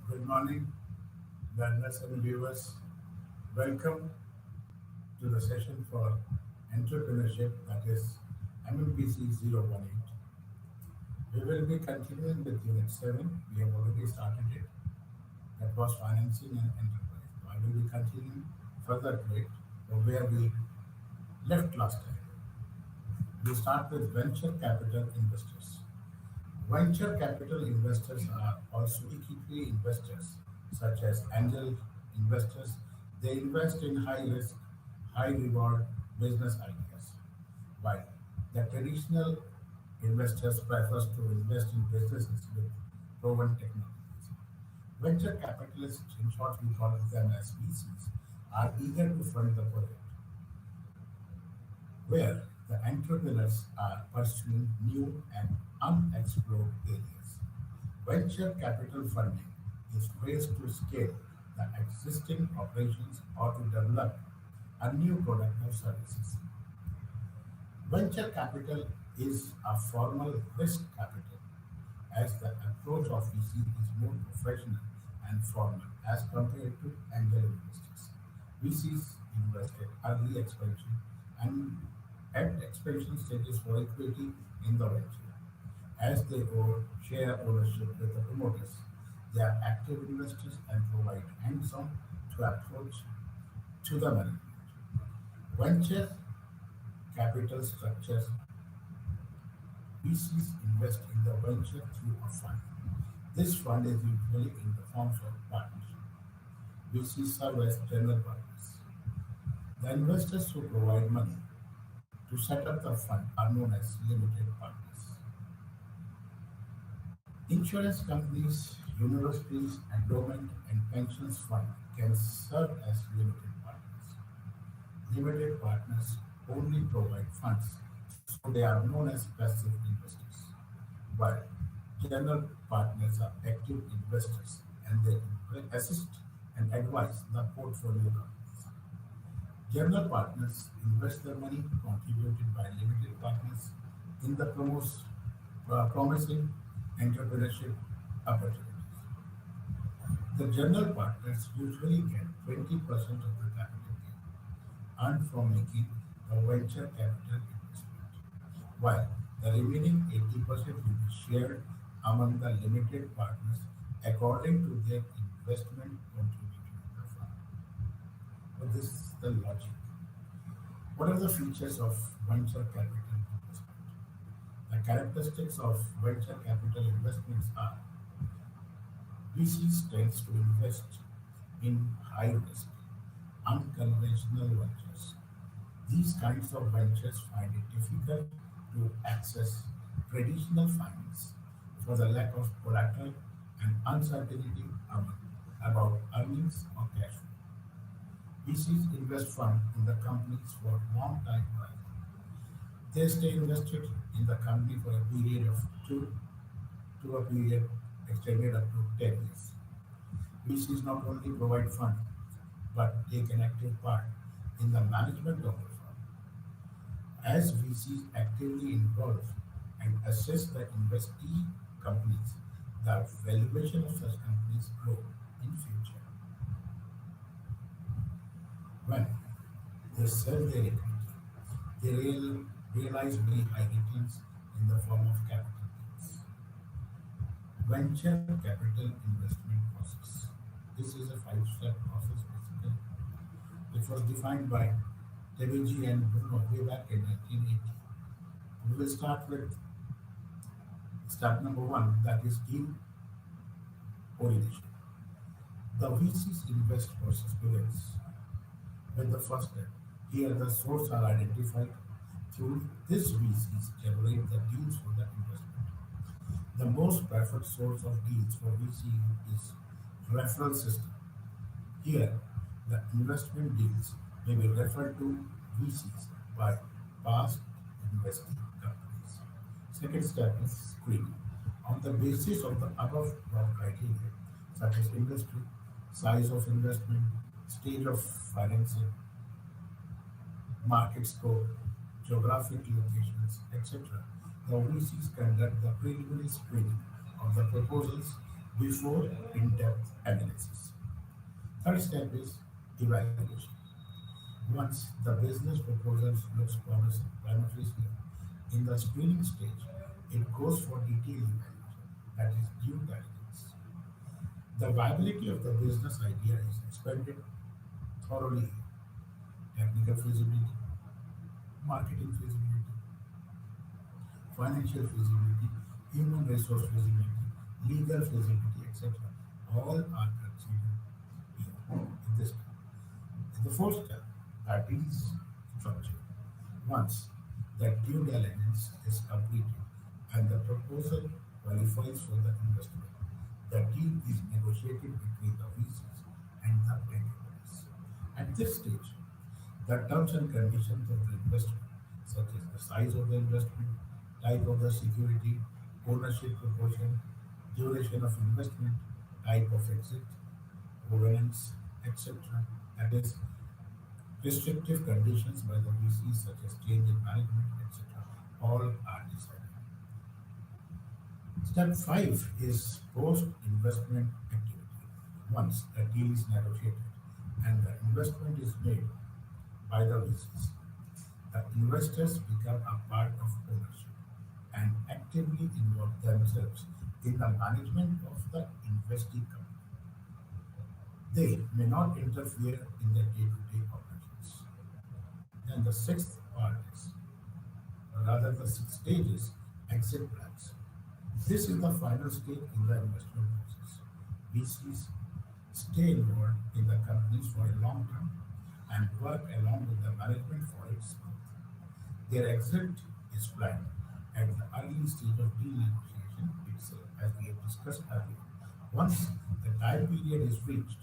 Good morning, learners and viewers. Welcome to the session for entrepreneurship, that is MMPC 018. We will be continuing with Unit 7. We have already started it. That was financing and enterprise. So I will be continuing further to it from where we left last time. We start with venture capital investors. Venture capital investors are also equity investors, such as angel investors. They invest in high risk, high reward business ideas, while the traditional investors prefers to invest in businesses with proven technologies. Venture capitalists, in short we call them as VCs, are eager to fund the project where the entrepreneurs are pursuing new and unexplored areas. Venture capital funding is ways to scale the existing operations or to develop a new product or services. Venture capital is a formal risk capital, as the approach of VC is more professional and formal as compared to angel investors. VCs invest at early expansion and at expansion stages for equity in the venture. As they share ownership with the promoters, they are active investors and provide hands-on to approach to the management. Venture capital structures. VCs invest in the venture through a fund. This fund is usually in the form of partnership. VCs serve as general partners. The investors who provide money to set up the fund are known as limited partners. Insurance companies, universities, endowment and pensions fund can serve as limited partners. Limited partners only provide funds, so they are known as passive investors, while general partners are active investors and they assist and advise the portfolio companies. General partners invest their money contributed by limited partners in the promising entrepreneurship opportunities. The general partners usually get 20% of the capital gain earned from making the venture capital investment, while the remaining 80% will be shared among the limited partners according to their investment contributed in the fund. So this is the logic. What are the features of venture capital investment? The characteristics of venture capital investments are VCs tends to invest in high risk, unconventional ventures. These kinds of ventures find it difficult to access traditional finance for the lack of collateral and uncertainty about earnings or cash flow. VCs invest fund in the companies for long time horizon. They stay invested in the company for a period of two to a period extended up to 10 years. VCs not only provide fund but take an active part in the management of the firm. As VCs actively involve and assess the investee companies, the valuation of such companies grow in future. When they sell their equity, they realize very high returns in the form of capital gains. Venture capital investment process. This is a five-step process basically, which was defined by Tebiji and Bruno way back in 1980. We will start with step number one, that is deal origination. The VC's invest process begins with the first step. Here, the sources are identified. Through this, VCs generate the deals for the investment. The most preferred source of deals for VC is referral system. Here, the investment deals may be referred to VCs by past investing companies. Second step is screening. On the basis of the above criteria, such as industry, size of investment, stage of financing, market scope, geographic locations, etc., the VCs conduct the preliminary screening of the proposals before in-depth analysis. Third step is evaluation. Once the business proposals looks promising, prima facie, in the screening stage, it goes for detailed evaluation, that is due diligence. The viability of the business idea is expanded thoroughly: technical feasibility, marketing feasibility, financial feasibility, human resource feasibility, legal feasibility, etc. All are considered here in this step. In the fourth step, that is structure. Once the due diligence is completed and the proposal qualifies for the investment, the deal is negotiated between the VCs and the bankers. At this stage, the terms and conditions of the investment, such as the size of the investment, type of the security, ownership proportion, duration of investment, type of exit, governance, etc., that is restrictive conditions by the VCs such as change in management, etc., all are decided. Step 5 is post-investment activity. Once a deal is negotiated and the investment is made by the VCs, the investors become a part of ownership and actively involve themselves in the management of the investing company. They may not interfere in the day-to-day operations. Then the sixth part is, or rather the sixth stage is exit plans. This is the final stage in the investment process. VCs stay involved in the companies for a long term and work along with the management for its growth. Their exit is planned at the early stage of deal negotiation itself, as we have discussed earlier. Once the time period is reached,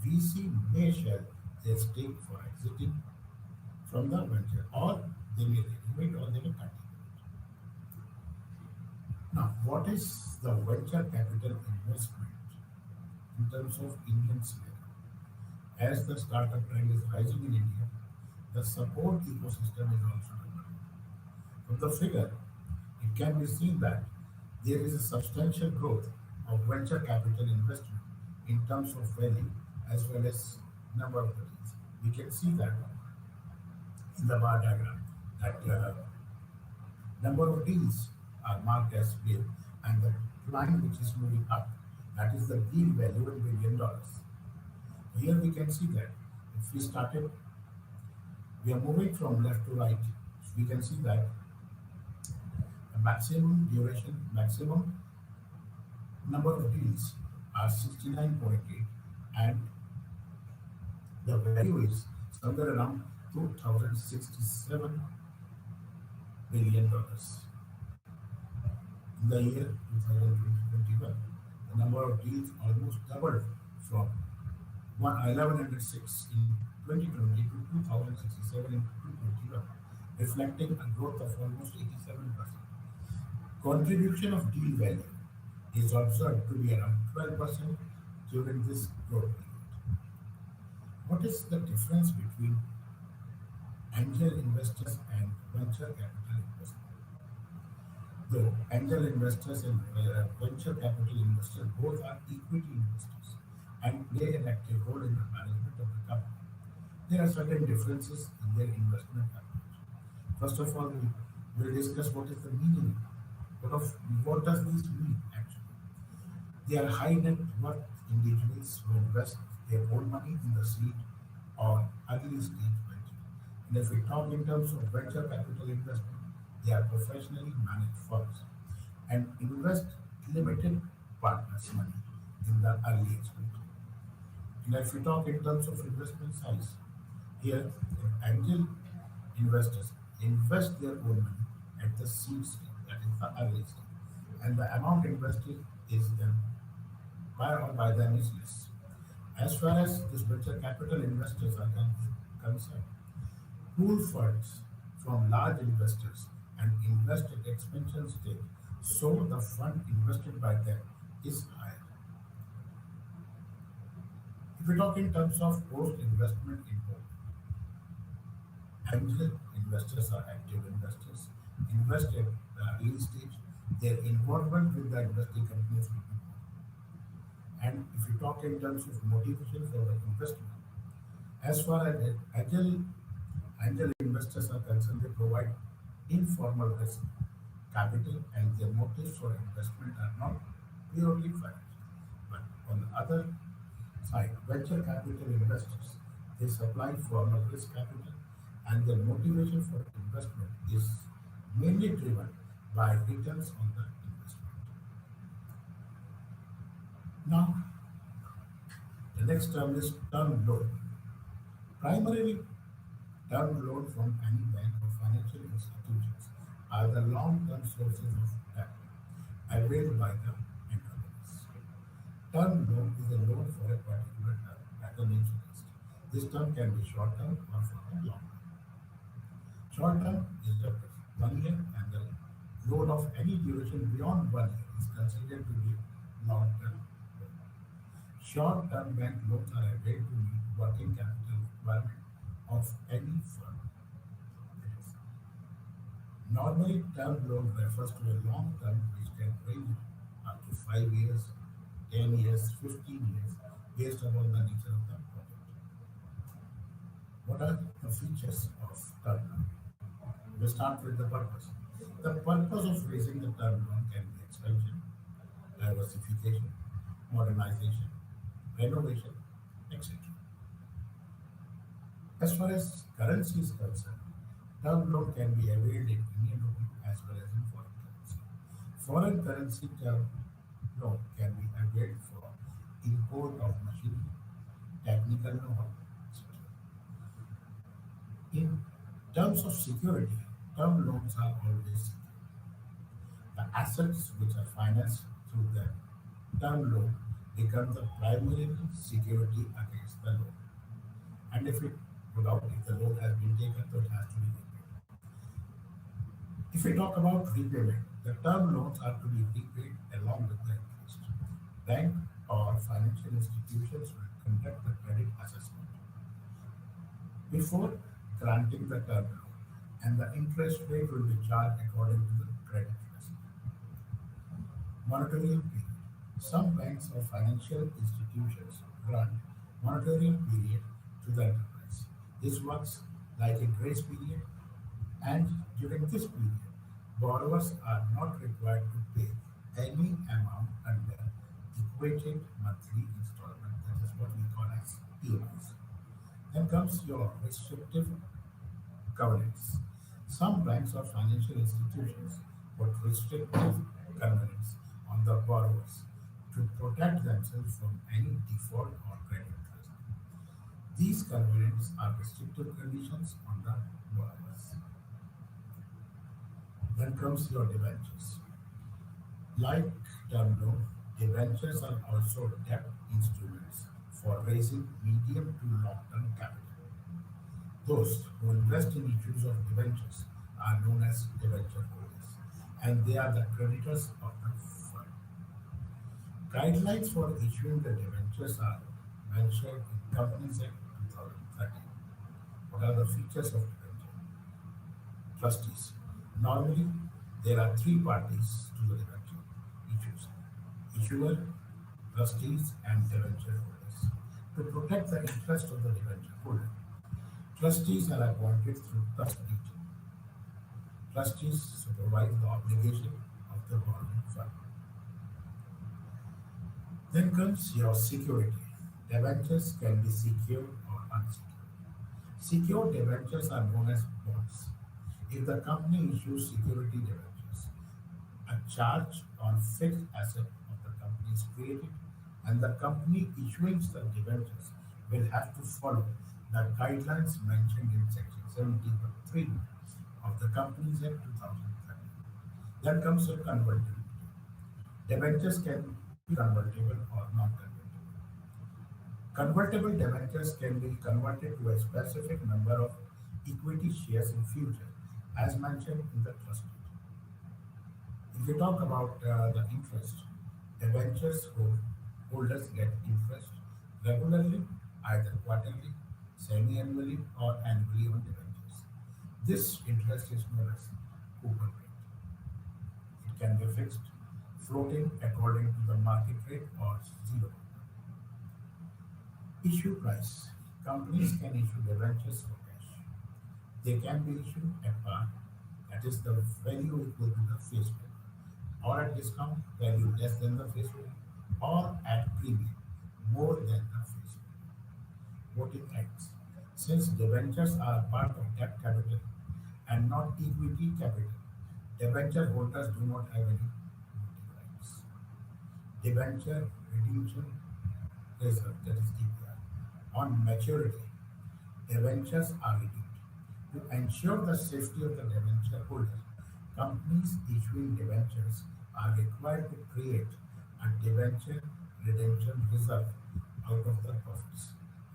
VC may share their stake for exiting from the venture, or they may renew it or they may continue it. Now, what is the venture capital investment in terms of Indian scenario? As the startup trend is rising in India, the support ecosystem is also developing. From the figure, it can be seen that there is a substantial growth of venture capital investment in terms of value as well as number of deals. We can see that in the bar diagram that number of deals are marked as big, and the line which is moving up, that is the deal value in billion dollars. Here we can see that if we started, we are moving from left to right. We can see that the maximum duration, maximum number of deals are 69.8, and the value is somewhere around 2067 billion dollars. In the year 2021, the number of deals almost doubled from 1106 in 2020 to 2067 in 2021, reflecting a growth of almost 87%. Contribution of deal value is observed to be around 12% during this growth period. What is the difference between angel investors and venture capital investors. The angel investors and venture capital investors both are equity investors and play an active role in the management of the company. There are certain differences in their investment approach. First of all, we will discuss what is the meaning. What does this mean actually? They are high net worth individuals who invest their own money in the seed or early stage venture. And if we talk in terms of venture capital investment, they are professionally managed firms and invest limited partners' money in the early expansion. And if we talk in terms of investment size, here angel investors invest their own money at the seed stage, that is the early stage, and the amount invested is then by them is less. As far as this venture capital investors are concerned, pool funds from large investors and invest at expansion stage, so the fund invested by them is higher. If we talk in terms of post-investment input, angel investors are active investors, invest at the early stage, their involvement with the investing companies will be more. And if you talk in terms of motivation for the investment, as far as angel investors are concerned, they provide informal risk capital and their motives for investment are not purely financial. But on the other side, venture capital investors, they supply formal risk capital and their motivation for investment is mainly driven by returns on the investment. Now, the next term is term loan. Primarily, term loan from any bank or financial institutions are the long-term sources of debt availed by the entrepreneurs. Term loan is a loan for a particular term at an interest. This term can be short-term or for a long term. Short-term is up to 1 year, and the loan of any duration beyond 1 year is considered to be long-term loan. Short-term bank loans are available to meet working capital requirement of any firm. Normally, term loan refers to a long term which can range up to 5 years, 10 years, 15 years, based upon the nature of the project. What are the features of term loan? We start with the purpose. The purpose of raising the term loan can be expansion, diversification, modernization, renovation, etc. As far as currency is concerned, term loan can be availed in Indian rupee as well as in foreign currency. Foreign currency term loan can be availed for import of machinery, technical know-how, etc. In terms of security, term loans are always secure. The assets which are financed through the term loan become the primary security against the loan. And if it without if the loan has been taken, so it has to be repaid. If we talk about repayment, the term loans are to be repaid along with the interest. Bank or financial institutions will conduct the credit assessment before granting the term loan, and the interest rate will be charged according to the credit risk. Moratorium period. Some banks or financial institutions grant moratorium period to the enterprise. This works like a grace period, and during this period, borrowers are not required to pay any amount under equated monthly installment. That is what we call as EMIs. Then comes your restrictive covenants. Some banks or financial institutions put restrictive covenants on the borrowers to protect themselves from any default or credit risk. These covenants are restrictive conditions on the borrowers. Then comes your debentures. Like term loan, debentures are also debt instruments for raising medium to long-term capital. Those who invest in issues of debentures are known as debenture holders, and they are the creditors of the fund. Guidelines for issuing the debentures are mentioned in Companies Act 2013. What are the features of debenture? Trustees. Normally, there are three parties to the debenture issues: issuer, trustees, and debenture holders. To protect the interest of the debenture holder, trustees are appointed through trust deed. Trustees supervise the obligation of the borrowing firm. Then comes your security. Debentures can be secured or unsecured. Secured debentures are known as bonds. If the company issues security debentures, a charge on fixed asset of the company is created, and the company issuing the debentures will have to follow the guidelines mentioned in Section 73 of the Companies Act 2013. Then comes your convertibility. Debentures can be convertible or non-convertible. Convertible debentures can be converted to a specific number of equity shares in future, as mentioned in the trust deed. If we talk about the interest, holders get interest regularly, either quarterly, semi-annually, or annually on debentures. This interest is known as coupon rate. It can be fixed, floating according to the market rate, or zero. Issue price. Companies can issue debentures for cash. They can be issued at par, that is the value equal to the face value, or at discount, value less than the face value, or at premium, more than the face value. Voting rights. Since debentures are part of debt capital and not equity capital, debenture holders do not have any voting rights. Debenture redemption reserve, that is DPR. On maturity, debentures are redeemed. To ensure the safety of the debenture holder, companies issuing debentures are required to create a debenture redemption reserve out of the profits,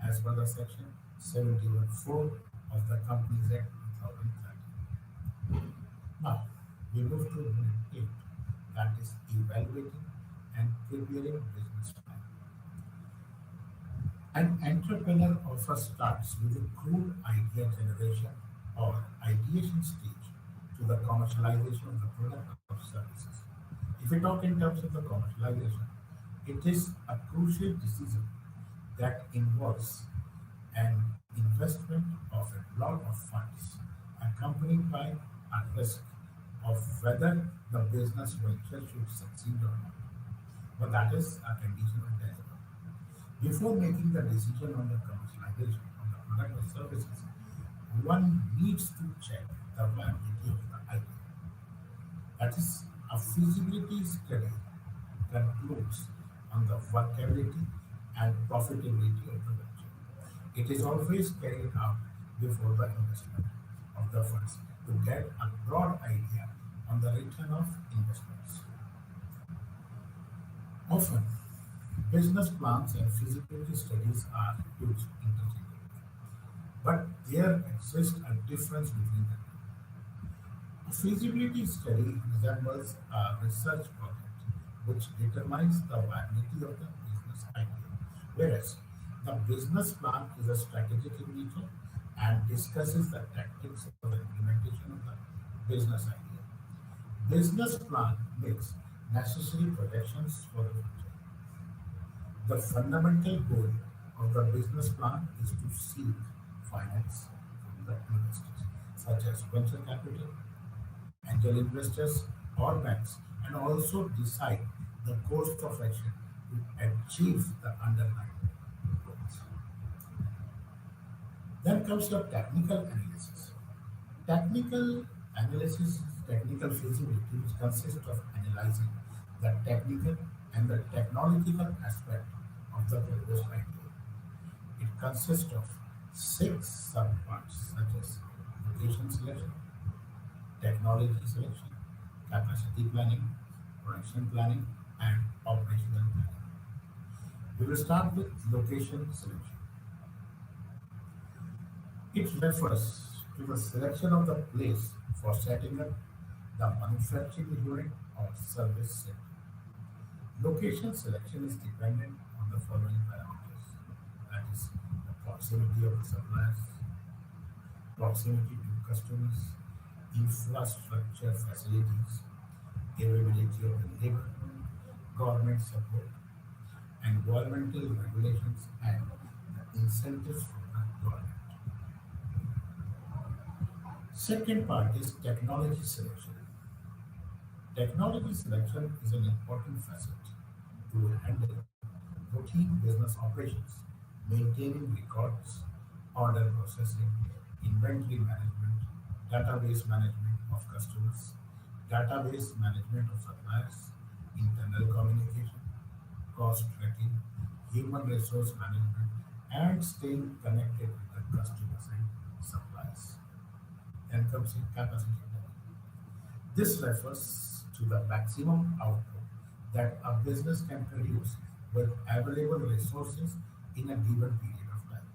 as per the section 71(4) of the Companies Act 2013. Now, we move to unit 8, that is evaluating and preparing business plan. An entrepreneur often starts with a crude idea generation or ideation stage to the commercialization of the product or services. If we talk in terms of the commercialization, it is a crucial decision that involves an investment of a lot of funds accompanied by a risk of whether the business venture should succeed or not. But that is a condition of delivery. Before making the decision on the commercialization of the product or services, one needs to check the validity of the idea. That is, a feasibility study concludes on the workability and profitability of the venture. It is always carried out before the investment of the funds to get a broad idea on the return of investments. Often, business plans and feasibility studies are used interchangeably, but there exists a difference between them. A feasibility study resembles a research project which determines the viability of the business idea, whereas the business plan is a strategic in nature and discusses the tactics for the implementation of the business idea. Business plan makes necessary projections for the future. The fundamental goal of the business plan is to seek finance from the investors, such as venture capital, angel investors, or banks, and also decide the course of action to achieve the underlying goals. Then comes your technical analysis. Technical analysis, technical feasibility, which consists of analyzing the technical and the technological aspect of the proposed idea. It consists of six subparts such as location selection, technology selection, capacity planning, production planning, and operational planning. We will start with location selection. It refers to the selection of the place for setting up the manufacturing unit or service center. Location selection is dependent on the following parameters, that is, the proximity of the suppliers, proximity to customers, infrastructure facilities, availability of the labor, government support, environmental regulations, and the incentives from the government. Second part is technology selection. Technology selection is an important facet to handle routine business operations, maintaining records, order processing, inventory management, database management of customers, database management of suppliers, internal communication, cost tracking, human resource management, and staying connected with the customers and suppliers. Then comes in capacity planning. This refers to the maximum output that a business can produce with available resources in a given period of time.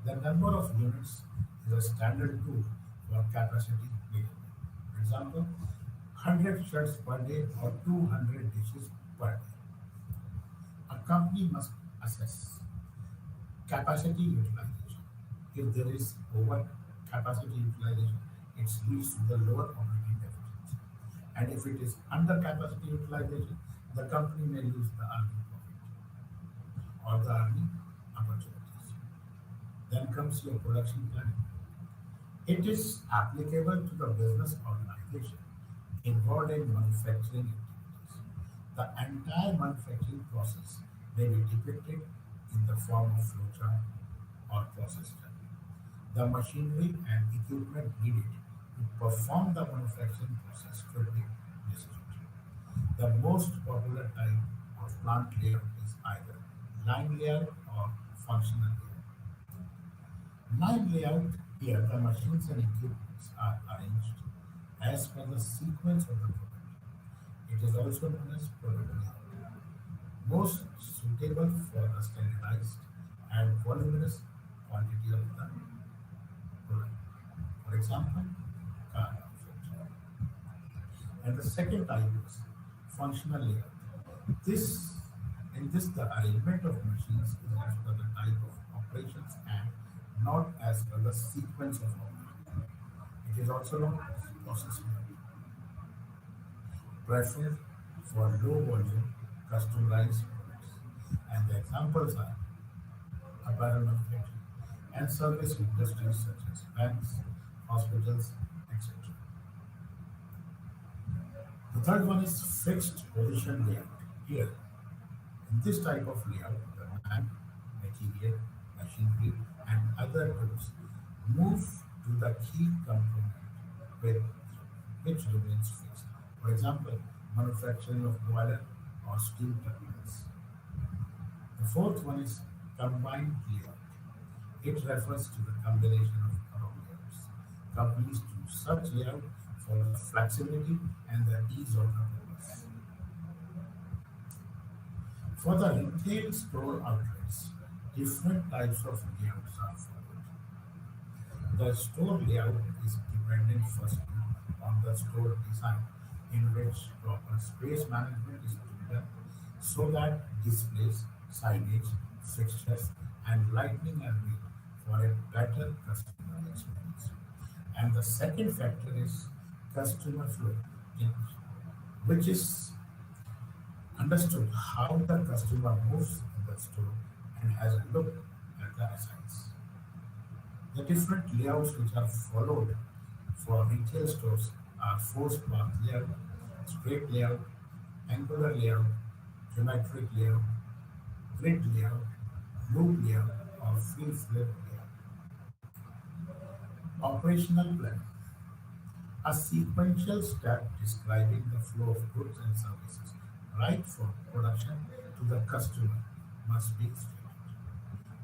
The number of units is a standard tool for capacity measurement. For example, 100 shirts per day or 200 dishes per day. A company must assess capacity utilization. If there is over capacity utilization, it leads to the lower operating efficiency. And if it is under capacity utilization, the company may lose the earning profit or the earning opportunities. Then comes your production planning. It is applicable to the business organization involved in manufacturing activities. The entire manufacturing process may be depicted in the form of flowchart or process study. The machinery and equipment needed to perform the manufacturing process should be described. The most popular type of plant layout is either line layout or functional layout. Line layout, here the machines and equipments are arranged as per the sequence of the product. It is also known as product layout, most suitable for the standardized and voluminous quantity of the product. For example, car manufacturing. And the second type is functional layout. This the arrangement of machines is as per the type of operations and not as per the sequence of operation. It is also known as process layout, preferred for low volume customized products. And the examples are apparel manufacturing and service industries such as banks, hospitals, etc. The third one is fixed position layout. Here, in this type of layout, the man, material, machinery, and other tools move to the key component with which remains fixed. For example, manufacturing of boiler or steam turbines. The fourth one is combined layout. It refers to the combination of raw layouts. Companies do such layout for the flexibility and the ease of the purpose. For the retail store outlets, different types of layouts are followed. The store layout is dependent firstly on the store design, in which proper space management is to be done so that displays, signage, fixtures, and lighting are made for a better customer experience. And the second factor is customer flow, in which is understood how the customer moves in the store and has a look at the size. The different layouts which are followed for retail stores are force path layout, straight layout, angular layout, geometric layout, grid layout, loop layout, or free flip layout. Operational plan. A sequential step describing the flow of goods and services right from production to the customer must be stated.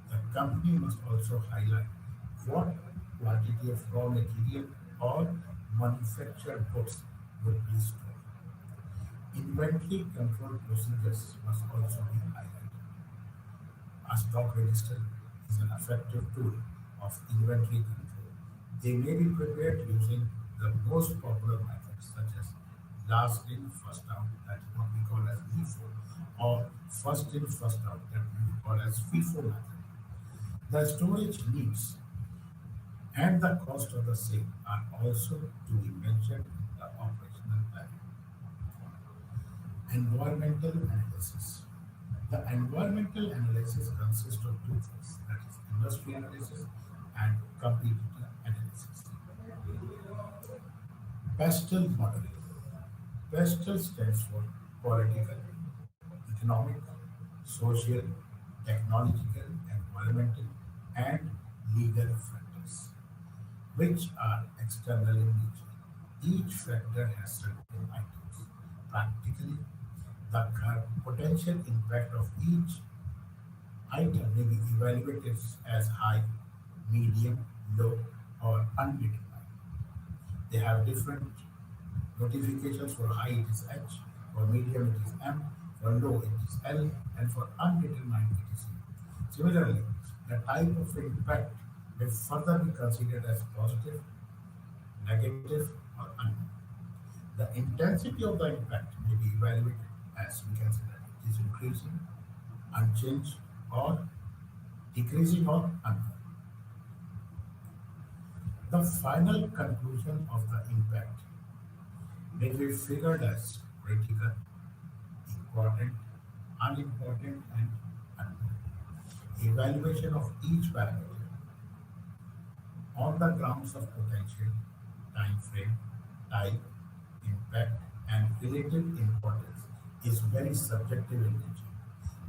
The company must also highlight what quantity of raw material or manufactured goods would be stored. Inventory control procedures must also be highlighted. A stock register is an effective tool of inventory control. They may be prepared using the most popular methods such as last in, first out, that is what we call as LIFO, or first in, first out, that we call as FIFO method. The storage needs and the cost of the same are also to be mentioned in the operational planning. Environmental analysis. The environmental analysis consists of two things, that is industry analysis and competitor analysis. Pastel modeling. Pastel stands for political, economic, social, technological, environmental, and legal factors, which are external in nature. Each factor has certain items. Practically, the potential impact of each item may be evaluated as high, medium, low, or undetermined. They have different notifications. For high it is H, for medium it is M, for low it is L, and for undetermined it is U. Similarly, the type of impact may further be considered as positive, negative, or unknown. The intensity of the impact may be evaluated as we can say that it is increasing, unchanged, or decreasing, or unknown. The final conclusion of the impact may be figured as critical, important, unimportant, and unknown. Evaluation of each parameter on the grounds of potential, time frame, type, impact, and relative importance is very subjective in nature.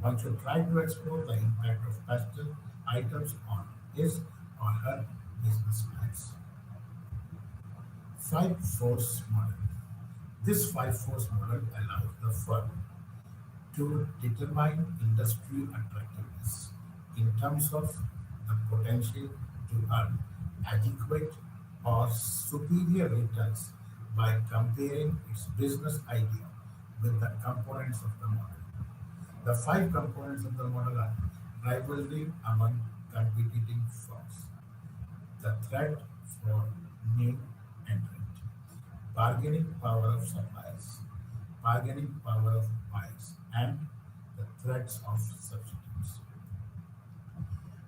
One should try to explore the impact of pastel items on his or her business plans. Five force model. This five force model allows the firm to determine industry attractiveness in terms of the potential to earn adequate or superior returns by comparing its business idea with the components of the model. The five components of the model are rivalry among competing firms, the threat for new entrant, bargaining power of suppliers, bargaining power of buyers, and the threats of substitutes.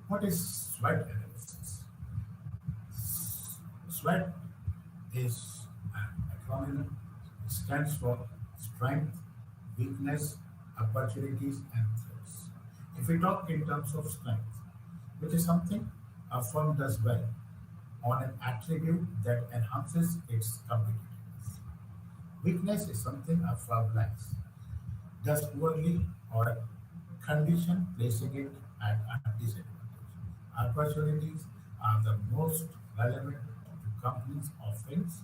What is SWOT analysis? SWOT is an acronym. It stands for strength, weakness, opportunities, and threats. If we talk in terms of strength, which is something a firm does well on an attribute that enhances its competitiveness. Weakness is something a firm lacks, does poorly, or a condition placing it at a disadvantage. Opportunities are the most relevant to companies' offerings,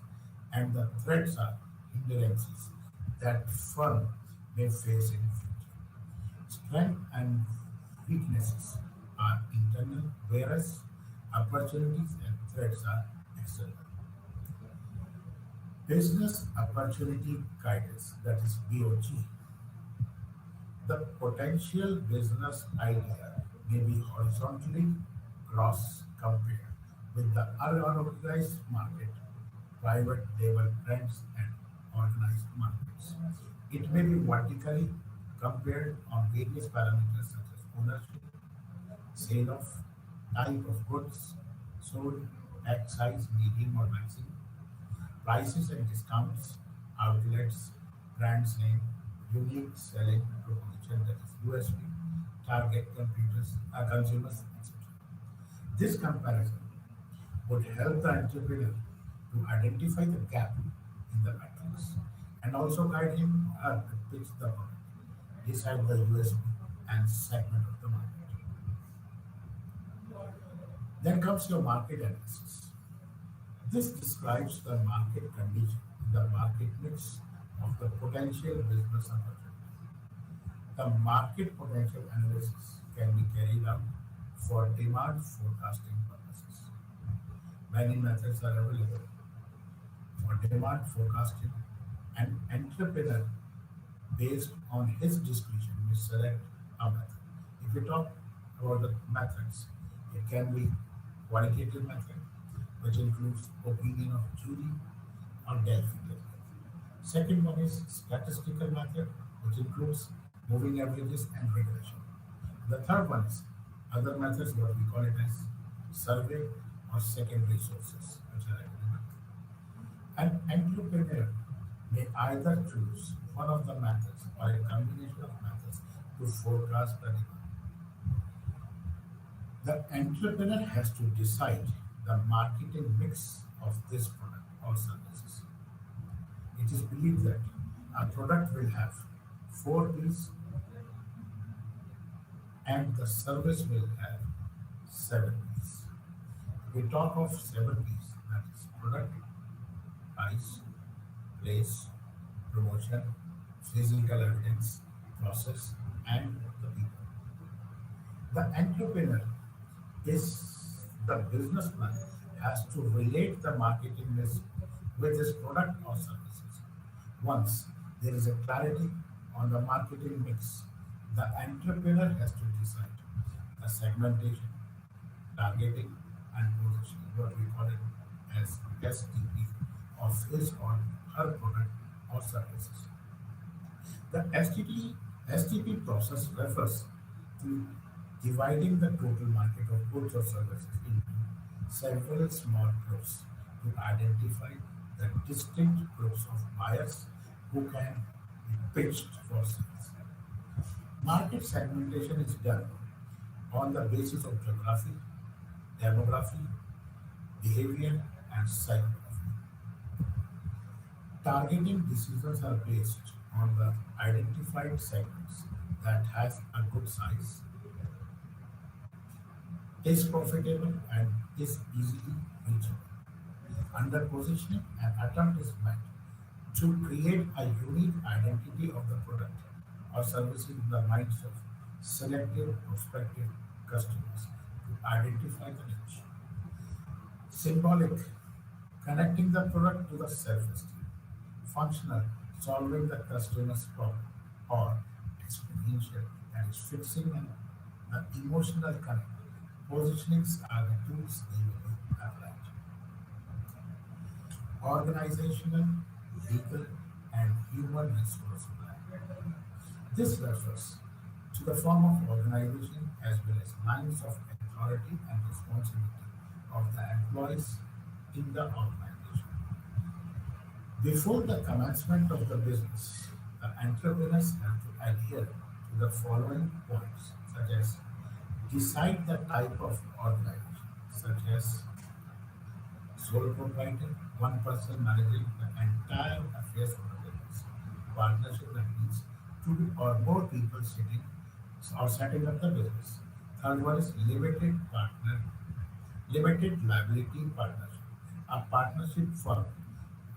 and the threats are hindrances that firm may face in future. Strength and weaknesses are internal, whereas opportunities and threats are external. Business opportunity guidance, that is BOG. The potential business idea may be horizontally cross compared with the unorganized market, private label brands, and organized markets. It may be vertically compared on various parameters such as ownership, sale of, type of goods sold, pack size, medium or maximum, prices and discounts, outlets, brand's name, unique selling proposition, that is USP, target consumers, etc. This comparison would help the entrepreneur to identify the gap in the matrix and also guide him to pitch the product, decide the USP and segment of the market. Then comes your market analysis. This describes the market condition, the market mix of the potential business opportunity. The market potential analysis can be carried out for demand forecasting purposes. Many methods are available for demand forecasting. An entrepreneur, based on his discretion, may select a method. If we talk about the methods, it can be qualitative method, which includes opinion of jury or Delphi method. Second one is statistical method, which includes moving averages and regression. The third one is other methods, what we call it as survey or secondary sources, which are available. An entrepreneur may either choose one of the methods or a combination of methods to forecast the demand. The entrepreneur has to decide the marketing mix of this product or services. It is believed that a product will have four P's and the service will have seven P's. We talk of seven P's, that is product, price, place, promotion, physical evidence, process, and the people. The entrepreneur is the businessman has to relate the marketing mix with his product or services. Once there is a clarity on the marketing mix, the entrepreneur has to decide the segmentation, targeting, and positioning, what we call it as STP, of his or her product or services. The STP process refers to dividing the total market of goods or services into several small groups to identify the distinct groups of buyers who can be pitched for sales. Market segmentation is done on the basis of geography, demography, behavior, and psychography. Targeting decisions are based on the identified segments that has a good size, is profitable, and is easily reachable. Under positioning, an attempt is made to create a unique identity of the product or services in the minds of selected prospective customers to identify the niche. Symbolic, connecting the product to the self-esteem. Functional, solving the customer's problem. Or experiential, that is fixing an emotional connect. Positionings are the tools they will be applied. Organizational, legal, and human resource planning. This refers to the form of organization as well as lines of authority and responsibility of the employees in the organization. Before the commencement of the business, the entrepreneurs have to adhere to the following points, such as decide the type of organization, such as sole proprietor, one person managing the entire affairs of the business. Partnership, that means two or more people sitting or setting up the business. Third one is limited liability partnership. A partnership firm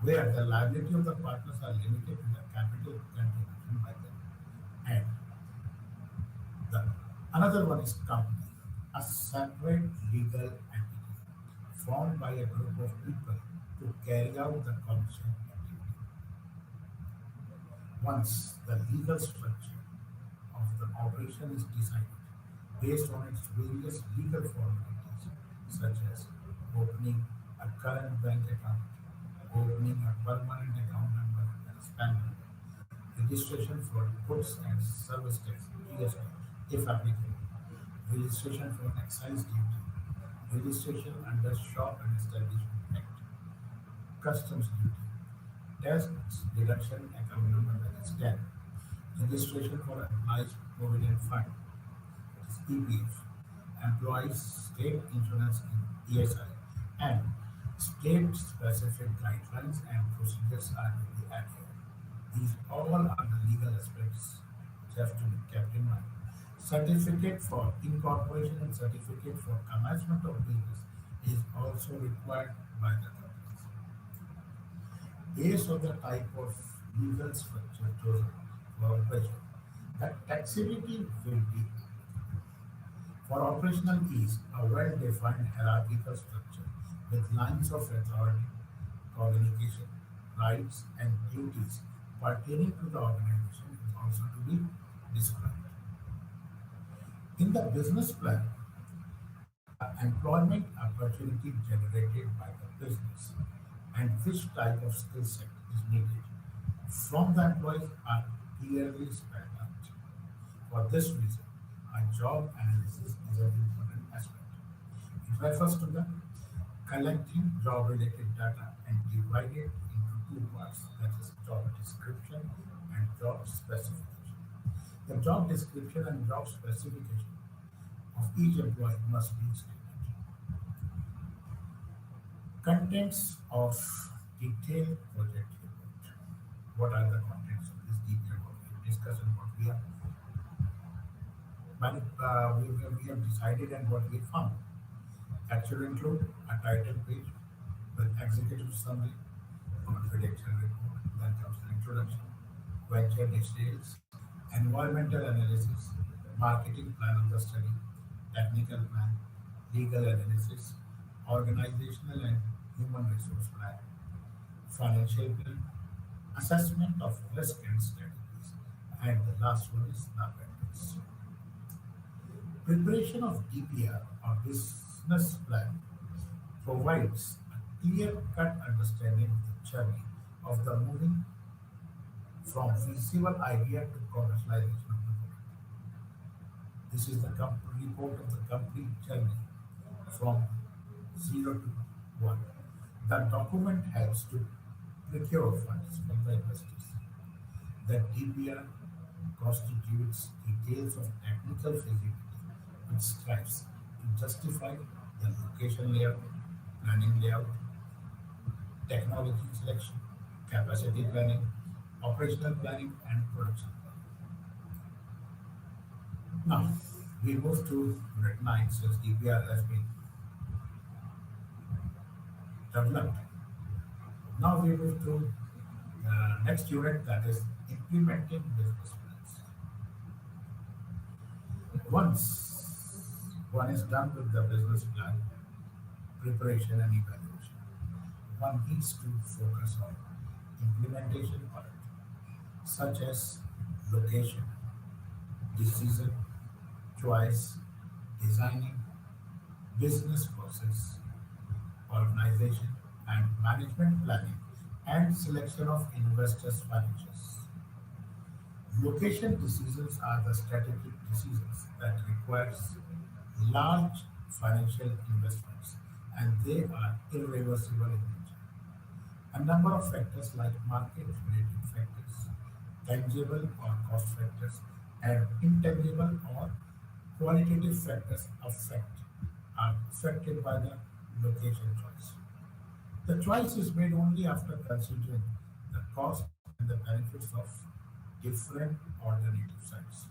where the liability of the partners are limited to the capital contribution by them. And the another one is company, a separate legal entity formed by a group of people to carry out the commercial activity. Once the legal structure of the operation is decided based on its various legal formalities, such as opening a current bank account, opening a permanent account number and PAN number, registration for goods and service tax (GST) if applicable, registration for excise duty, registration under Shop and Establishment Act, customs duty, tax deduction account number, that is TAN, registration for employees provident fund, that is EPF, employees state insurance scheme ESI, and state specific guidelines and procedures are to be adhered. These all are the legal aspects which have to be kept in mind. Certificate for incorporation and certificate for commencement of business is also required by the companies. Based on the type of legal structure chosen for operation, the taxability will be for operational ease, a well-defined hierarchical structure with lines of authority, communication, rights, and duties pertaining to the organization is also to be described. In the business plan, the employment opportunity generated by the business and which type of skill set is needed from the employees are clearly spelled out. For this reason, a job analysis is an important aspect. It refers to the collecting job-related data and divide it into two parts, that is job description and job specification. The job description and job specification of each employee must be stated. Contents of detailed project report. What are the contents of this detailed what we have discussed and what we have, we have decided and what we found? That should include a title page with executive summary, confidential report, then comes the introduction, venture details, environmental analysis, marketing plan of the study, technical plan, legal analysis, organizational and human resource plan, financial plan, assessment of risk and strategies, and the last one is the appendix. Preparation of DPR or business plan provides a clear-cut understanding of the journey of the moving from feasible idea to commercialization of the product. This is the report of the complete journey from zero to one. The document helps to procure funds from the investors. The DPR constitutes details of technical feasibility, which strives to justify the location layout, planning layout, technology selection, capacity planning, operational planning, and production planning. Now, we move to unit 9 since DPR has been developed. Now we move to the next unit, that is implementing business plans. Once one is done with the business plan preparation and evaluation, one needs to focus on implementation part, such as location, decision, choice, designing, business process, organization and management planning, and selection of investors' financials. Location decisions are the strategic decisions that requires large financial investments and they are irreversible in nature. A number of factors like market-related factors, tangible or cost factors, and intangible or qualitative factors are affected by the location choice. The choice is made only after considering the cost and the benefits of different alternative sites.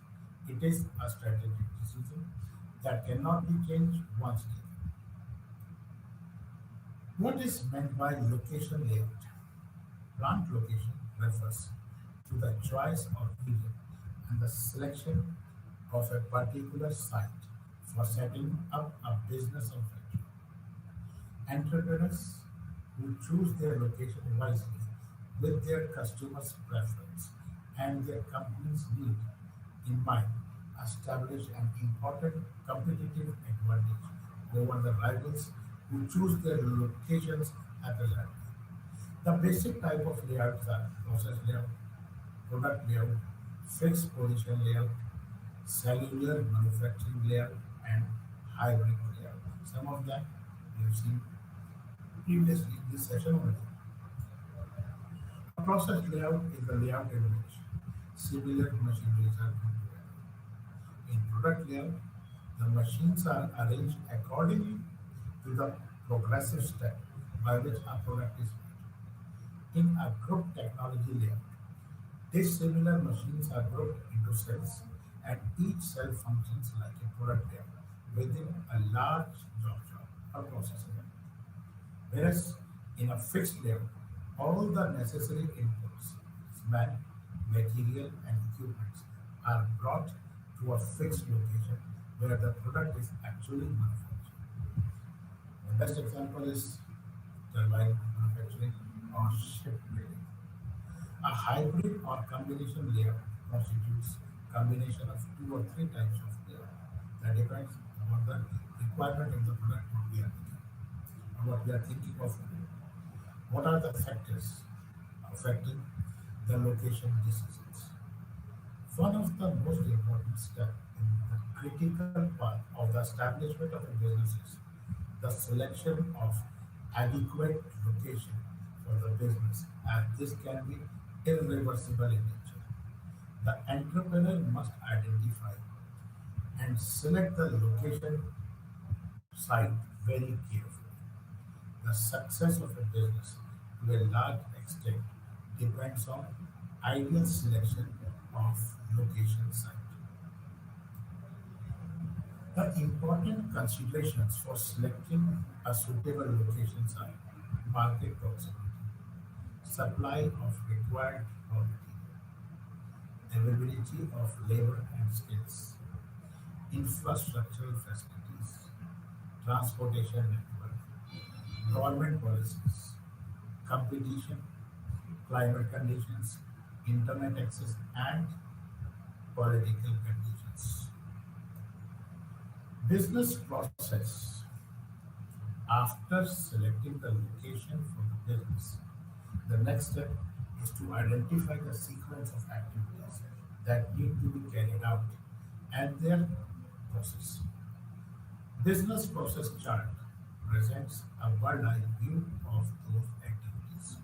It is a strategic decision that cannot be changed once taken. What is meant by location layout? Plant location refers to the choice of region and the selection of a particular site for setting up a business or factory. Entrepreneurs who choose their location wisely with their customers' preference and their company's need in mind establish an important competitive advantage over the rivals who choose their locations haphazardly. The basic type of layouts are process layout, product layout, fixed position layout, cellular manufacturing layout, and hybrid layout. Some of them we have seen previously in this session already. A process layout is the layout in which similar machineries are put together. In product layout, the machines are arranged accordingly to the progressive step by which a product is made. In a group technology layout, these similar machines are grouped into cells, and each cell functions like a product layout within a large job or process layout. Whereas in a fixed layout, all the necessary inputs, man, material, and equipment are brought to a fixed location where the product is actually manufactured. The best example is turbine manufacturing or ship building. A hybrid or combination layout constitutes combination of two or three types of layout. That depends on the requirement of the product what we are making, or what we are thinking of. What are the factors affecting the location decisions? One of the most important steps in the critical part of the establishment of a business is the selection of adequate location for the business, as this can be irreversible in nature. The entrepreneur must identify and select the location site very carefully. The success of a business to a large extent depends on ideal selection of location site. The important considerations for selecting a suitable locations are market proximity, supply of required raw material, availability of labor and skills, infrastructural facilities, transportation network, government policies, competition, climate conditions, internet access, and political conditions. Business process. After selecting the location for the business, the next step is to identify the sequence of activities that need to be carried out and their process. Business process chart presents a bird's-eye view of those activities.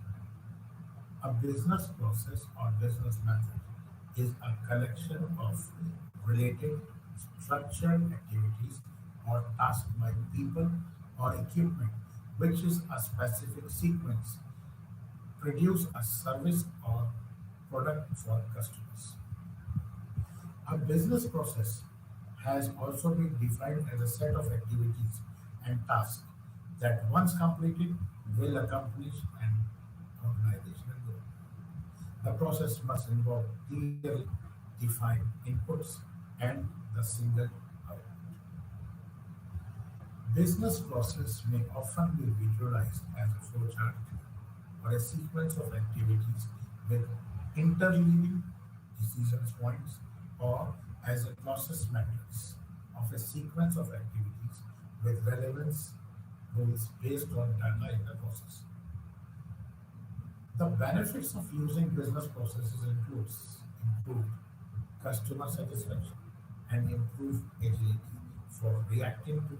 A business process or business method is a collection of related structured activities or tasks by people or equipment, which is a specific sequence, produce a service or product for customers. A business process has also been defined as a set of activities and tasks that, once completed, will accomplish an organizational goal. The process must involve clearly defined inputs and the single output. Business process may often be visualized as a flowchart or a sequence of activities with interleaving decision points, or as a process matrix of a sequence of activities with relevance rules based on data in the process. The benefits of using business processes includes improved customer satisfaction and improved agility for reacting to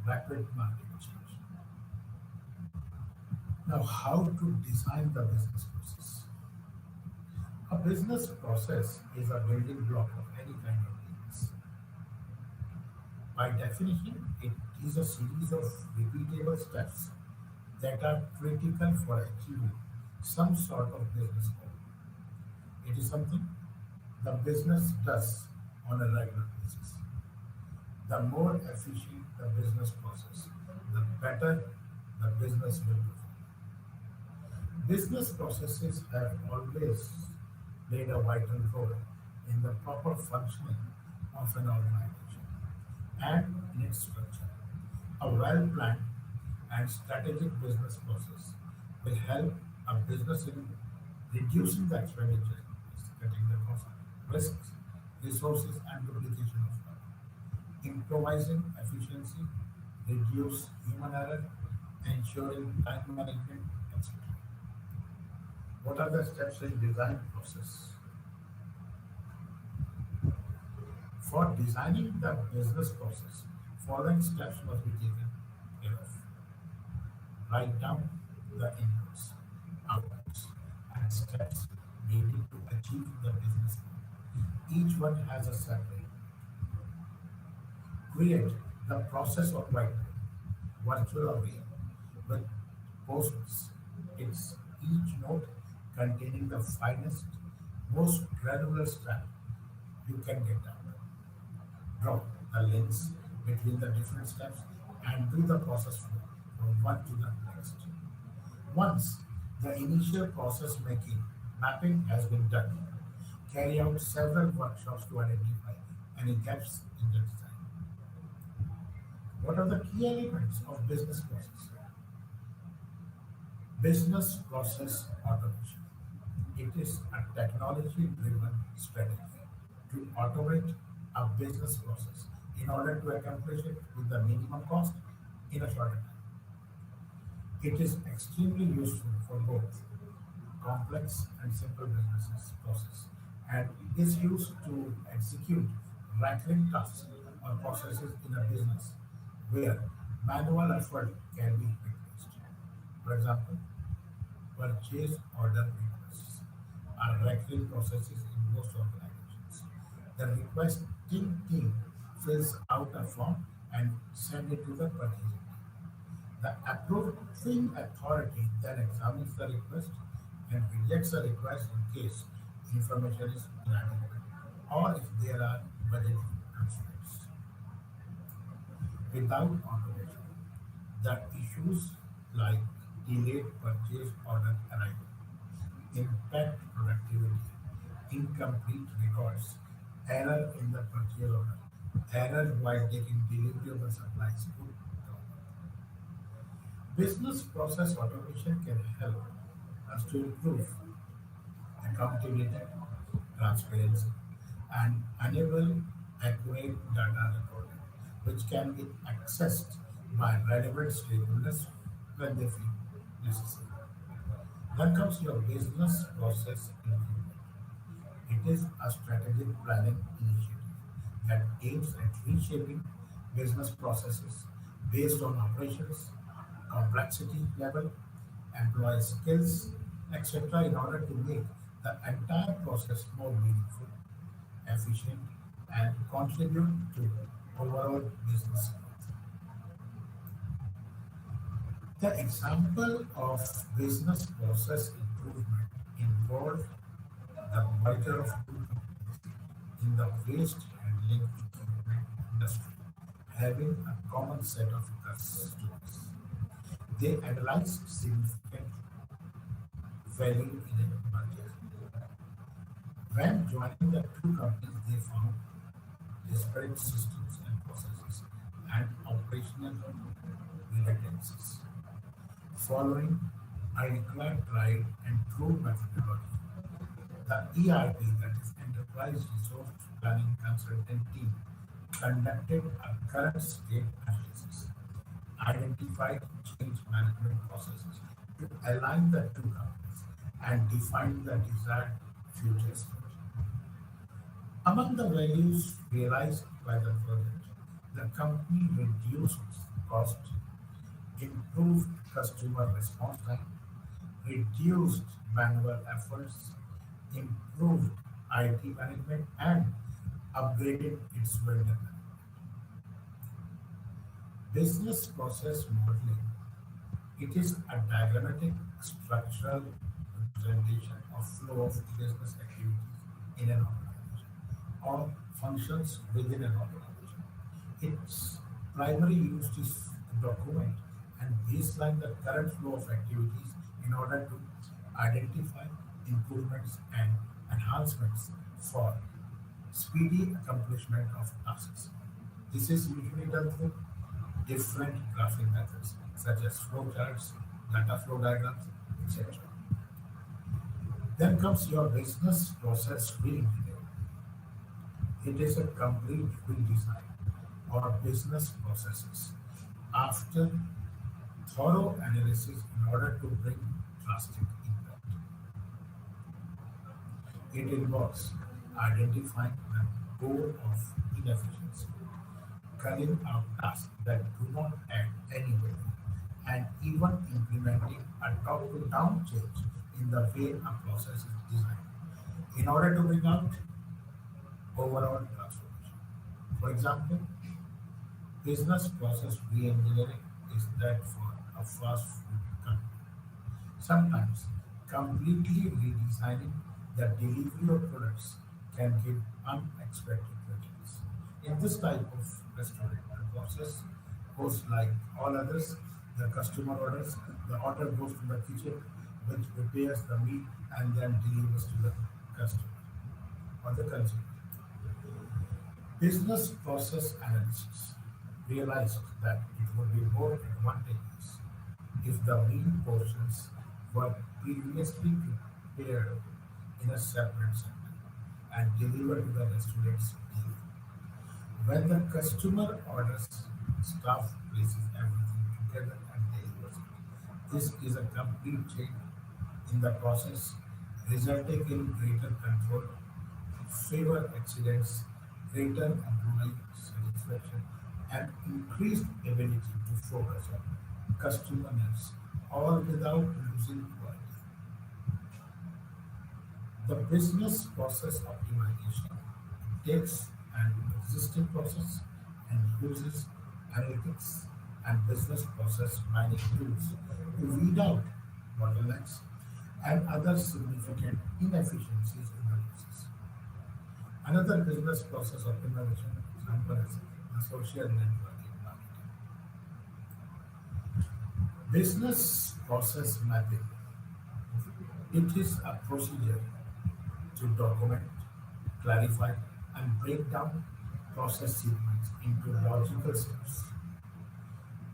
rapid market change. Now, how to design the business process? A business process is a building block of any kind of business. By definition, it is a series of repeatable steps that are critical for achieving some sort of business goal. It is something the business does on a regular basis. The more efficient the business process, the better the business will perform. Business processes have always played a vital role in the proper functioning of an organization and in its structure. A well planned and strategic business process will help a business in reducing the expenditure, cutting the cost, risks, resources, and duplication of work, improvising efficiency, reduce human error, ensuring time management, etc. What are the steps in design process? For designing the business process, following steps must be taken care of. Write down the inputs, outputs, and steps needed to achieve the business goal. Each one has a separate. Create the process of whiteboard, virtual or real, with posts. It's each note containing the finest, most granular step you can get down. Draw the links between the different steps and do the process flow from one to the next. Once the initial process mapping has been done, carry out several workshops to identify any gaps in the design. What are the key elements of business process? Business process automation. It is a technology-driven strategy to automate a business process in order to accomplish it with the minimum cost in a shorter time. It is extremely useful for both complex and simple businesses process, and is used to execute recurring tasks or processes in a business where manual effort can be replaced. For example, purchase order requests are recurring processes in most organizations. The requesting team fills out a form and sends it to the purchasing team. The approving authority then examines the request and rejects the request in case information is inadequate or if there are budgetary constraints. Without automation, the issues like delayed purchase order arrival, impact productivity, incomplete records, error in the purchase order, error while taking delivery of the supplies could business process automation can help us to improve accountability, transparency, and enable accurate data reporting, which can be accessed by relevant stakeholders when they feel necessary. Then comes your business process improvement. It is a strategic planning initiative that aims at reshaping business processes based on operations, complexity level, employee skills, etc., in order to make the entire process more meaningful, efficient, and contribute to overall business growth. The example of business process improvement involved the merger of two companies in the waste handling equipment industry, having a common set of customers. They analyzed significant value in a merger. When joining the two companies, they found disparate systems and processes and operational redundancies. Following a required tried and true methodology, the ERP, that is Enterprise Resource Planning Consultant team, conducted a current state analysis, identified change management processes to align the two companies, and define the desired future state. Among the values realized by the project, the company reduced cost, improved customer response time, reduced manual efforts, improved IT management, and upgraded its vendor management. Business process modeling. It is a diagrammatic structural representation of flow of business activities in an organization or functions within an organization. Its primary use is to document and baseline the current flow of activities in order to identify improvements and enhancements for speedy accomplishment of tasks. This is usually done through different graphing methods such as flowcharts, data flow diagrams, etc. Then comes your business process reengineering. It is a complete redesign or business processes after thorough analysis in order to bring drastic impact. It involves identifying the core of inefficiency, culling out tasks that do not add any value, and even implementing a top-to-down change in the way a process is designed in order to bring out overall transformation. For example, business process reengineering is that for a fast food company. Sometimes completely redesigning the delivery of products can give unexpected returns. In this type of restaurant, the process goes like all others. The customer orders, the order goes to the kitchen, which prepares the meat and then delivers to the customer or the consumer. Business process analysis realized that it would be more advantageous if the meal portions were previously prepared in a separate center and delivered to the restaurant's daily. When the customer orders, staff places everything together and delivers it. This is a complete change in the process, resulting in greater control, fewer accidents, greater employee satisfaction, and increased ability to focus on customer needs all without losing quality. The business process optimization takes an existing process and uses analytics and business process mining tools to weed out bottlenecks and other significant inefficiencies in the process. Another business process optimization example is the social networking marketing. Business process mapping. It is a procedure to document, clarify, and break down process sequence into logical steps.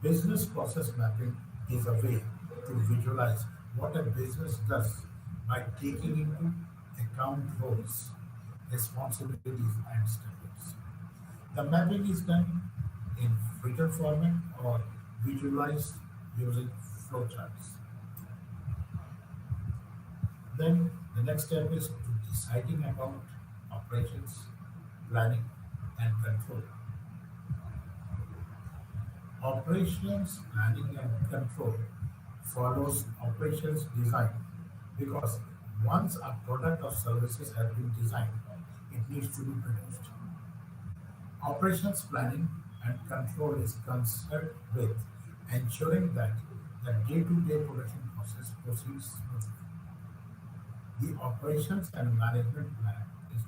Business process mapping is a way to visualize what a business does by taking into account roles, responsibilities, and standards. The mapping is done in written format or visualized using flowcharts. Then the next step is to deciding about operations, planning, and control. Operations planning and control follows operations design because once a product or services have been designed, it needs to be produced. Operations planning and control is concerned with ensuring that the day-to-day production process proceeds smoothly. The operations and management plan is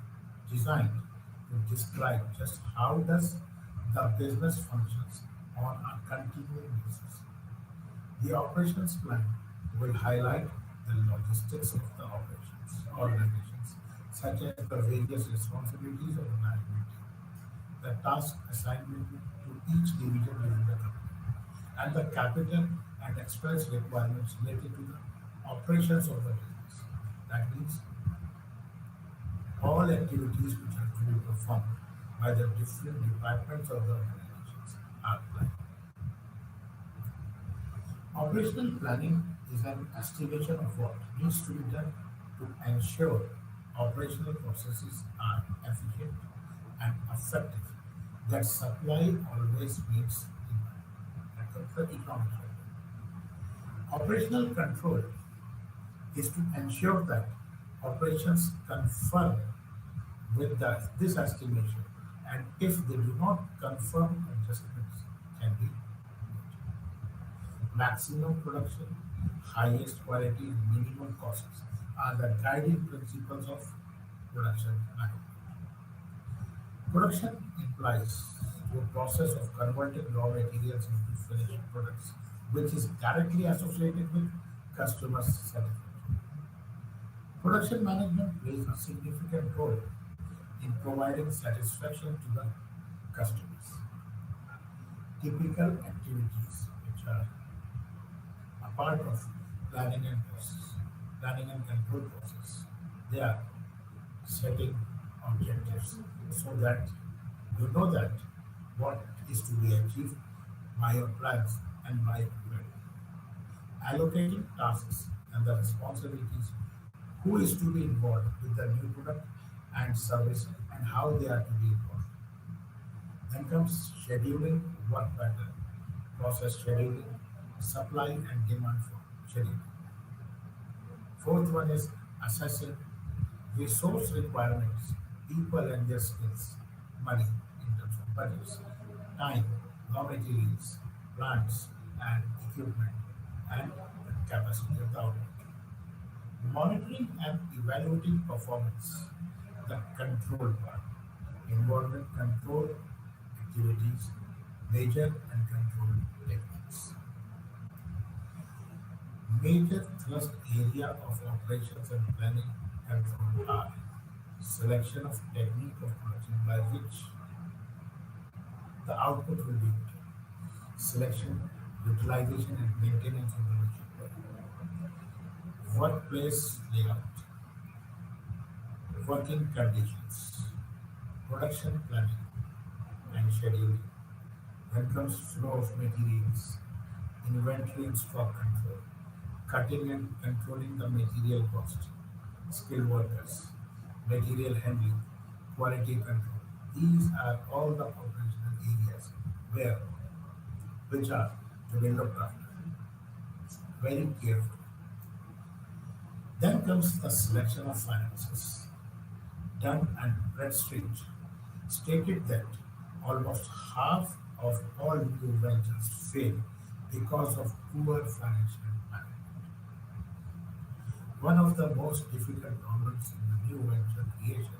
designed to describe just how does the business functions on a continuing basis. The operations plan will highlight the logistics of the operations organizations, such as the various responsibilities of the management team, the task assignment to each division within the company, and the capital and expense requirements related to the operations of the business. That means all activities which are to be performed by the different departments of the organizations are planned. Operational planning is an estimation of what needs to be done to ensure operational processes are efficient and effective, that supply always meets demand. That comes the economic cycle. Operational control is to ensure that operations conform with this estimation, and if they do not conform, adjustments can be maximum production, highest quality, minimum costs are the guiding principles of production management. Production implies the process of converting raw materials into finished products, which is directly associated with customer satisfaction. Production management plays a significant role in providing satisfaction to the customers. Typical activities which are a part of planning and control process. They are setting objectives so that you know that what is to be achieved by your plans and by your planning. Allocating tasks and the responsibilities, who is to be involved with the new product and service and how they are to be involved. Then comes scheduling work pattern, process scheduling, supply and demand for scheduling. Fourth one is assessing resource requirements, people and their skills, money in terms of budgets, time, raw materials, plants and equipment, and the capacity of the output. Monitoring and evaluating performance, the control part, environment control activities, measure and control techniques. Major thrust area of operations and planning control are selection of technique of production by which the output will be obtained, selection, utilization and maintenance of the machinery, workplace layout, working conditions, production planning and scheduling. Then comes flow of materials, inventory and stock control, cutting and controlling the material cost, skilled workers, material handling, quality control. These are all the operational areas where which are to be looked after. very carefully. Then comes the selection of finances. Dunn and Bradstreet stated that almost half of all new ventures fail because of poor financial management. One of the most difficult problems in the new venture creation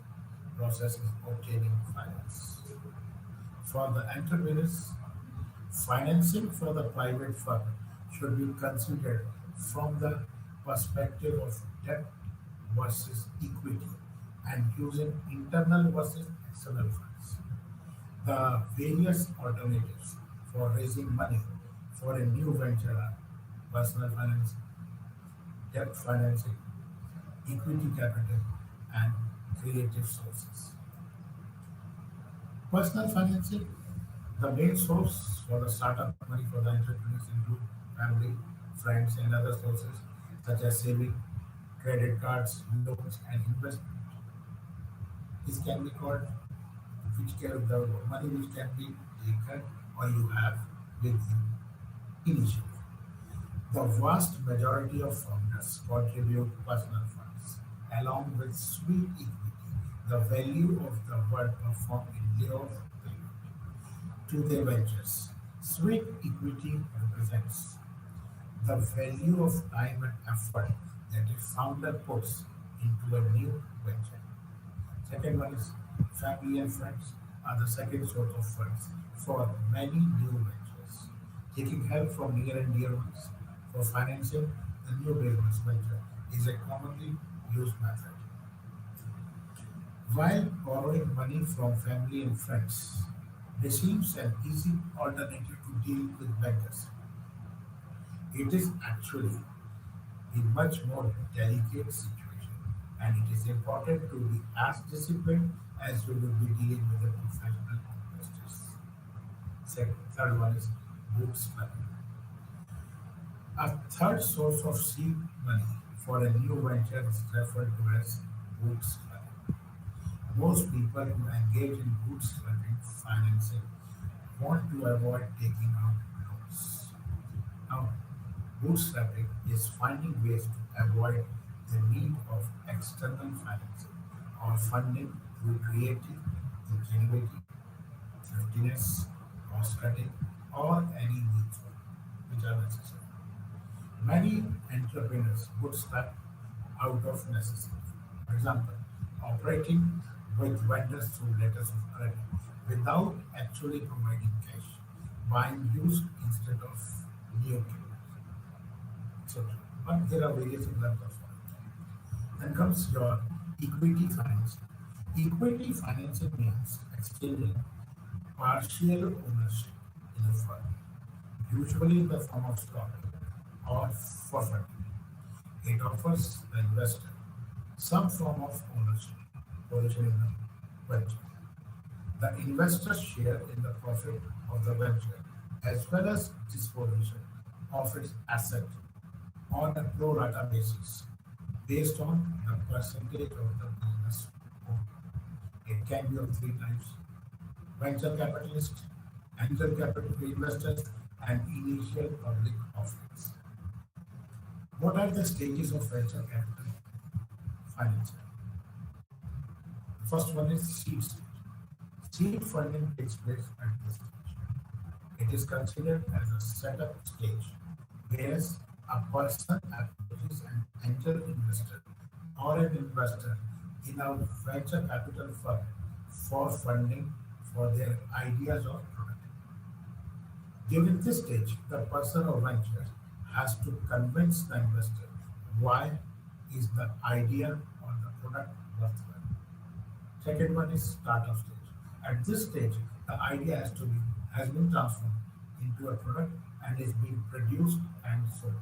process is obtaining finance. For the entrepreneurs, financing for the private firm should be considered from the perspective of debt versus equity and using internal versus external funds. The various alternatives for raising money for a new venture are personal financing, debt financing, equity capital, and creative sources. Personal financing, the main source for the startup money for the entrepreneurs include family, friends, and other sources such as saving, credit cards, loans, and investment. This can be called which can the money which can be taken or you have with you initially. The vast majority of founders contribute personal funds along with sweet equity, the value of the work performed in lieu of payment to their ventures. Sweet equity represents the value of time and effort that a founder puts into a new venture. Second one is family and friends are the second source of funds for many new ventures. Taking help from near and dear ones for financing a new business venture is a commonly used method. While borrowing money from family and friends seems an easy alternative to deal with bankers, it is actually a much more delicate situation, and it is important to be as disciplined as you would be dealing with a professional investors. Second, third one is bootstrapping. A third source of seed money for a new venture is referred to as bootstrapping. Most people who engage in bootstrapping financing want to avoid taking out loans. Now, bootstrapping is finding ways to avoid the need of external financing or funding through creative ingenuity, thriftiness, cost cutting, or any means which are necessary. Many entrepreneurs bootstrap out of necessity. For example, operating with vendors through letters of credit without actually providing cash, buying used instead of new equipment, etc. But there are various examples for it. Then comes your equity financing. Equity financing means exchanging partial ownership in a firm, usually in the form of stock or for funding. It offers the investor some form of ownership position in the venture. The investors share in the profit of the venture as well as disposition of its asset on a pro rata basis based on the percentage of the business owned. It can be of three types: venture capitalist, angel capital investors, and initial public offerings. What are the stages of venture capital financing? The first one is seed stage. Seed funding takes place at this stage. It is considered as a setup stage, whereas a person approaches an angel investor or an investor in a venture capital firm for funding for their ideas or product. During this stage, the person or venture has to convince the investor why is the idea or the product worthwhile. Second one is startup stage. At this stage, the idea has been transformed into a product and is being produced and sold.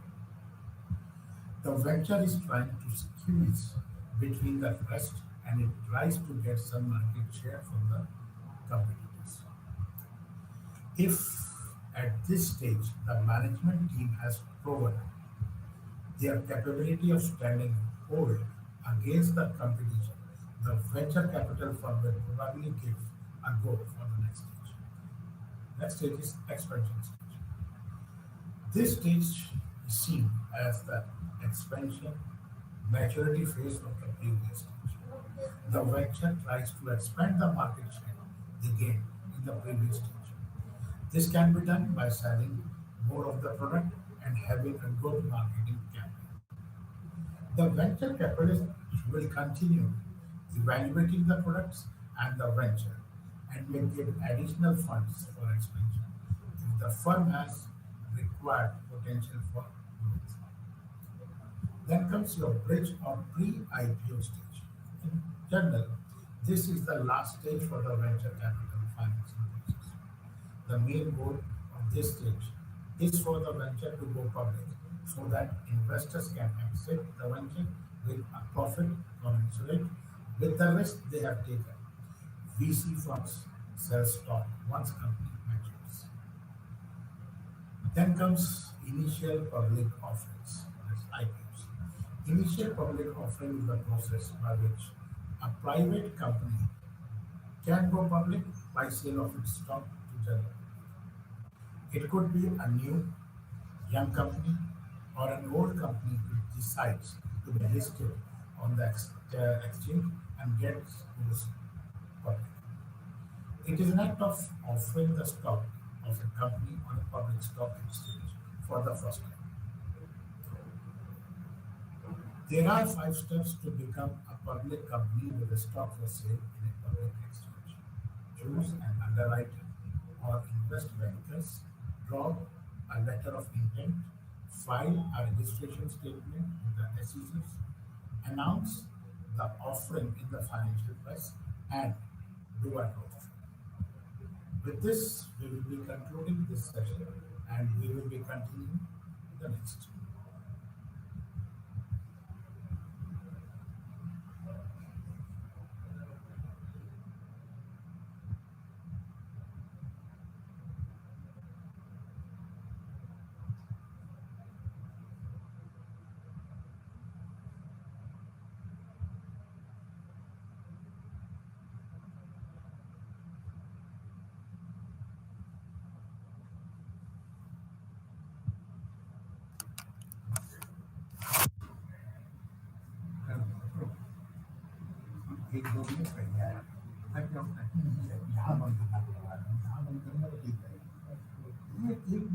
The venture is trying to squeeze between the rest and it tries to get some market share from the competitors. If at this stage the management team has proven their capability of standing hold against the competition, the venture capital firm will probably give a go for the next stage. Next stage is expansion stage. This stage is seen as the expansion maturity phase of the previous stage. The venture tries to expand the market share they gained in the previous stage. This can be done by selling more of the product and having a good marketing campaign. The venture capitalist will continue evaluating the products and the venture and may give additional funds for expansion if the firm has required potential for growth. Then comes your bridge or pre-IPO stage. In general, this is the last stage for the venture capital financing process. The main goal of this stage is for the venture to go public so that investors can exit the venture with a profit commensurate with the risk they have taken. VC funds sell stock once company matures. Then comes initial public offerings, that's IPOs. Initial public offering is the process by which a private company can go public by sale of its stock to general. It could be a new young company or an old company which decides to be listed on the exchange and gets goes public. It is an act of offering the stock of a company on a public stock exchange for the first time. There are 5 steps to become a public company with a stock for sale in a public exchange. Choose an underwriter or invest bankers, draw a letter of intent, file a registration statement with the SECs, announce the offering in the financial press, and do a roadshow. With this, we will be concluding this session and we will be continuing the next. एक दो minute पहले आया था कि हम यहाँ बंद करना पड़ा यहाँ बंद करना तो ठीक है ये एक